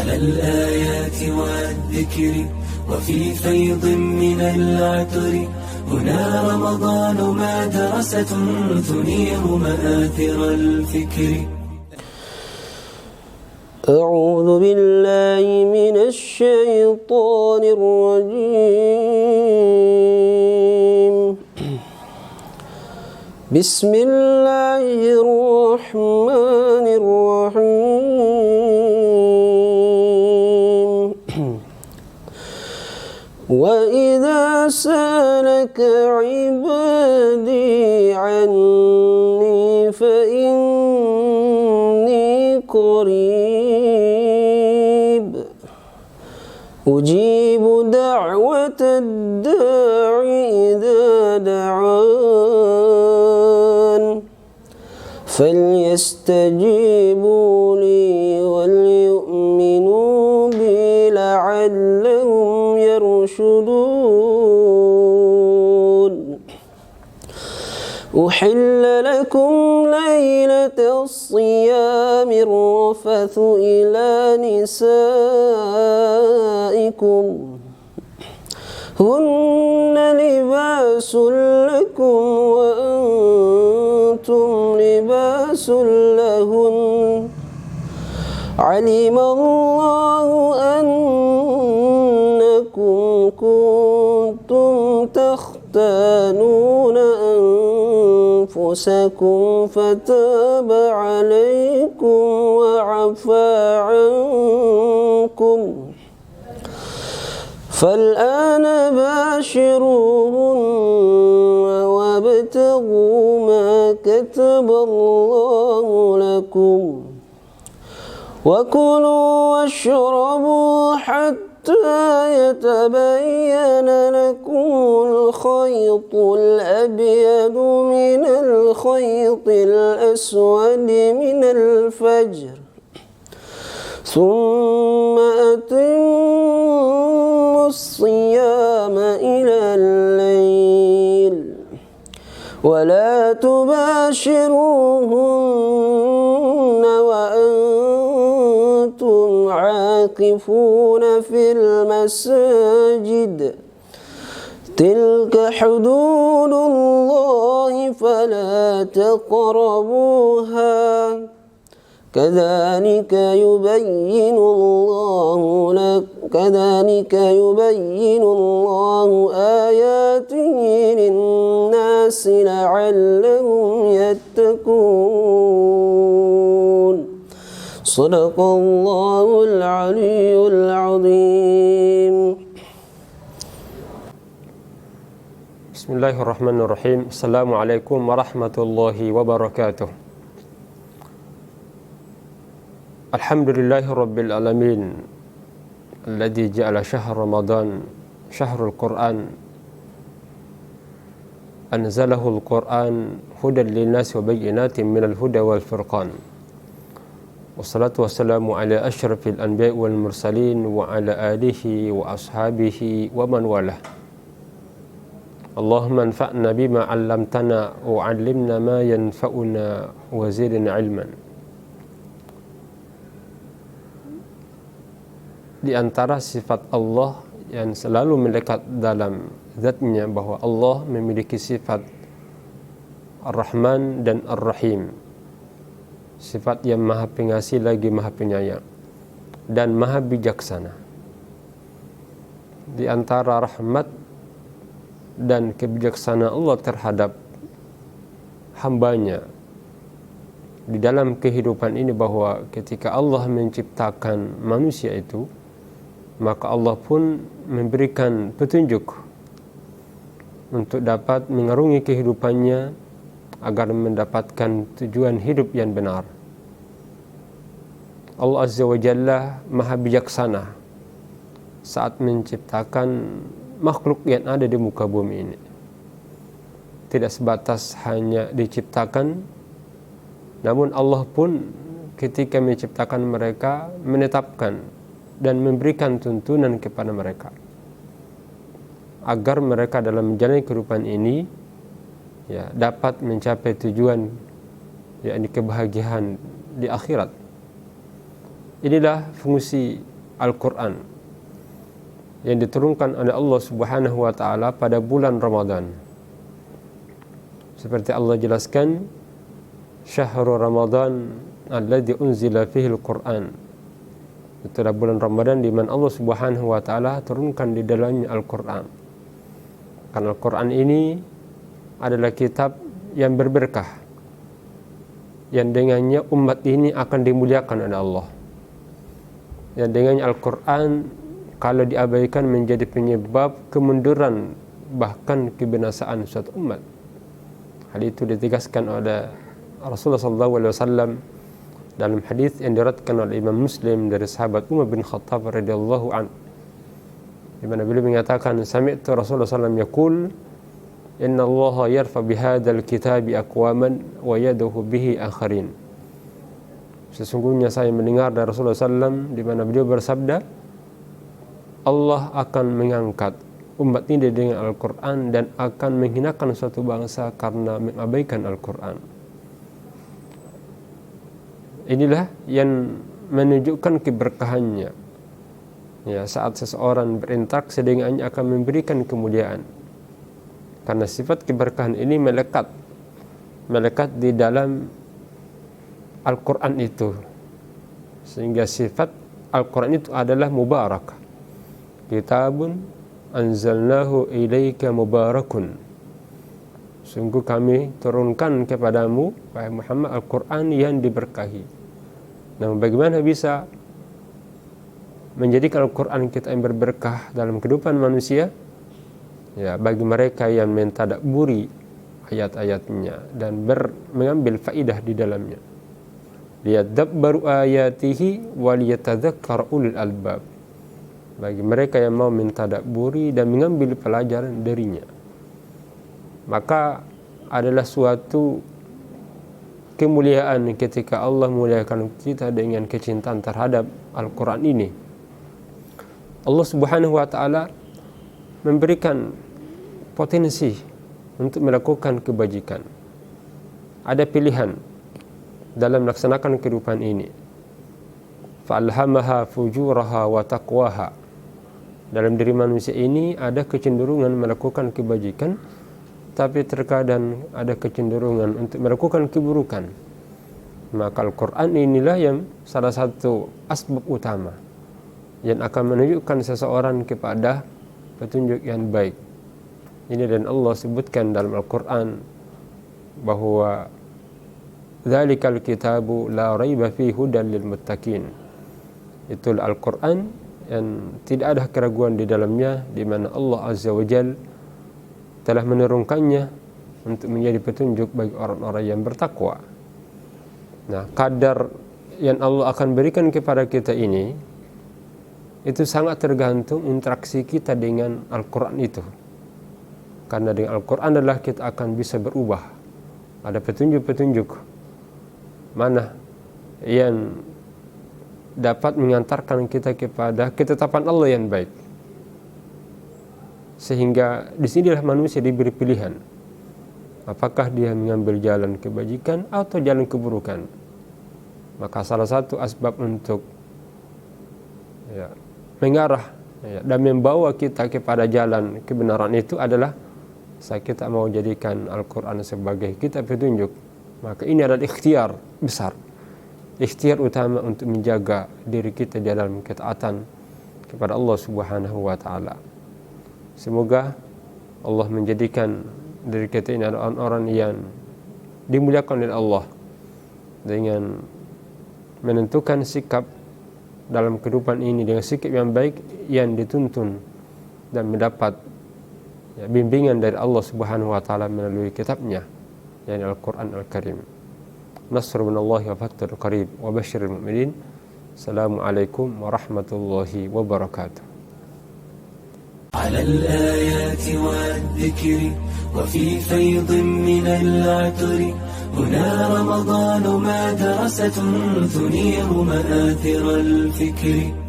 على الآيات والذكر وفي فيض من العطر. هنا رمضان مدرسة تنير مآثر الفكر. أعوذ بالله من الشيطان الرجيم. بسم الله الرحمن الرحيم. وإذا سألك عبادي عني فإني قريب أجيب دعوة الداع إذا دعان فليستجيبوا لي وليؤمنوا بي لعلهم يرشدون. أحل لكم ليلة الصيام الرفث إلى نسائكم هن لباس لكم وأنتم لباس لهن علم الله أنكم كنتم تختانون أنفسكم فتاب عليكم وعفى عنكم فالآن باشروهن وابتغوا ما كتب الله لكم وكلوا واشربوا حتى يتبين لكم الخيط الأبيض من الخيط الأسود من الفجر ثم أتموا الصيام إلى الليل ولا تباشروهن وأنتم عاكفون في المساجد تلك حدود الله فلا تقربوها كذلك يبين الله آياته للناس لعلهم يتقون. صدق الله العلي العظيم. بسم الله الرحمن الرحيم. السلام عليكم ورحمة الله وبركاته. الحمد لله رب العالمين الذي جعل شهر رمضان شهر القرآن أنزله القرآن هدى للناس وبينات من الهدى والفرقان والصلاة والسلام على أشرف الأنبياء والمرسلين وعلى آله وأصحابه ومن والاه. اللهم انفعنا بما علمتنا وعلمنا ما ينفعنا وزدنا علما. Di antara sifat Allah yang selalu melekat dalam zatnya bahwa Allah memiliki sifat Ar-Rahman dan Ar-Rahim, sifat yang maha pengasih lagi maha penyayang dan maha bijaksana. Di antara rahmat dan kebijaksanaan Allah terhadap hambanya di dalam kehidupan ini bahwa ketika Allah menciptakan manusia itu, maka Allah pun memberikan petunjuk untuk dapat mengarungi kehidupannya agar mendapatkan tujuan hidup yang benar. Allah Azza wa Jalla maha bijaksana saat menciptakan makhluk yang ada di muka bumi ini. Tidak sebatas hanya diciptakan, namun Allah pun ketika menciptakan mereka menetapkan dan memberikan tuntunan kepada mereka agar mereka dalam menjalani kehidupan ini dapat mencapai tujuan, yakni kebahagiaan di akhirat. Inilah fungsi Al-Quran yang diturunkan oleh Allah Subhanahu wa Ta'ala pada bulan Ramadan. Seperti Allah jelaskan, Syahrul Ramadan alladzi unzila fihi al-Quran. Itulah bulan Ramadan di mana Allah Subhanahu wa Ta'ala turunkan di dalamnya Al-Quran. Karena Al-Quran ini adalah kitab yang berberkah, yang dengannya umat ini akan dimuliakan oleh Allah. Yang dengannya Al-Quran kalau diabaikan menjadi penyebab kemunduran bahkan kebinasaan suatu umat. Hal itu ditegaskan oleh Rasulullah SAW dalam hadis yang diriwayatkan oleh Imam Muslim dari sahabat Umar bin Khattab radhiyallahu an, di mana beliau mengatakan, sami'tu Rasulullah SAW yaqul, inna Allah yarfa bihadzal kitabi aqwaman wa yaduhu bihi akharin. Sesungguhnya saya mendengar dari Rasulullah SAW di mana beliau bersabda, Allah akan mengangkat umat ini dengan Al-Quran dan akan menghinakan suatu bangsa karena mengabaikan Al-Quran. Inilah yang menunjukkan keberkahannya. Ya, saat seseorang berinteraksi dengannya akan memberikan kemuliaan. Karena sifat keberkahan ini melekat di dalam Al-Quran itu. Sehingga sifat Al-Quran itu adalah mubarak. Kitabun anzalnahu ilaika mubarakun. Sungguh kami turunkan kepadamu, wahai Muhammad, Al-Quran yang diberkahi. Namun bagaimana bisa menjadikan Al-Quran kita yang berberkah dalam kehidupan manusia? Ya, bagi mereka yang mentadabburi ayat-ayatnya dan mengambil faidah di dalamnya. Liyadabbaru ayatihi wa liyatadzakkar ulul albab. Bagi mereka yang mau mentadabburi dan mengambil pelajaran darinya. Maka adalah suatu kemuliaan ketika Allah muliakan kita dengan kecintaan terhadap Al-Quran ini. Allah Subhanahu wa Ta'ala memberikan potensi untuk melakukan kebajikan. Ada pilihan dalam melaksanakan kehidupan ini. Fa'alhamaha fujuraha wa taqwaha. Dalam diri manusia ini ada kecenderungan melakukan kebajikan, tapi terkadang ada kecenderungan untuk melakukan keburukan. Maka Al-Quran inilah yang salah satu asbab utama yang akan menunjukkan seseorang kepada petunjuk yang baik. Ini dan Allah sebutkan dalam Al-Quran bahwa dzalikal kitabu la raiba fihi hudan lil muttaqin. Itulah Al-Quran yang tidak ada keraguan di dalamnya, di mana Allah Azza wa Jalla telah menurunkannya untuk menjadi petunjuk bagi orang-orang yang bertakwa. Nah, kadar yang Allah akan berikan kepada kita ini itu sangat tergantung interaksi kita dengan Al-Quran itu. Karena dengan Al-Quran adalah kita akan bisa berubah. Ada petunjuk-petunjuk mana yang dapat mengantarkan kita kepada ketetapan Allah yang baik. Sehingga disinilah manusia diberi pilihan, apakah dia mengambil jalan kebajikan atau jalan keburukan. Maka salah satu asbab untuk mengarah dan membawa kita kepada jalan kebenaran itu adalah kita mau jadikan Al-Quran sebagai kitab petunjuk. Maka ini adalah ikhtiar besar, ikhtiar utama untuk menjaga diri kita dalam ketaatan kepada Allah Subhanahu wa Ta'ala. Semoga Allah menjadikan diri kita ini adalah orang-orang yang dimuliakan oleh Allah dengan menentukan sikap dalam kehidupan ini dengan sikap yang baik yang dituntun dan mendapat bimbingan dari Allah Subhanahu wa Ta'ala melalui kitabnya, yakni Al-Quran Al-Karim. Nasrun minallahi wa fathun qarib wa basyiril mu'minin. Assalamualaikum warahmatullahi wabarakatuh. على الآيات والذكر وفي فيض من العطر هنا رمضان مدرسة تنير مآثر الفكر.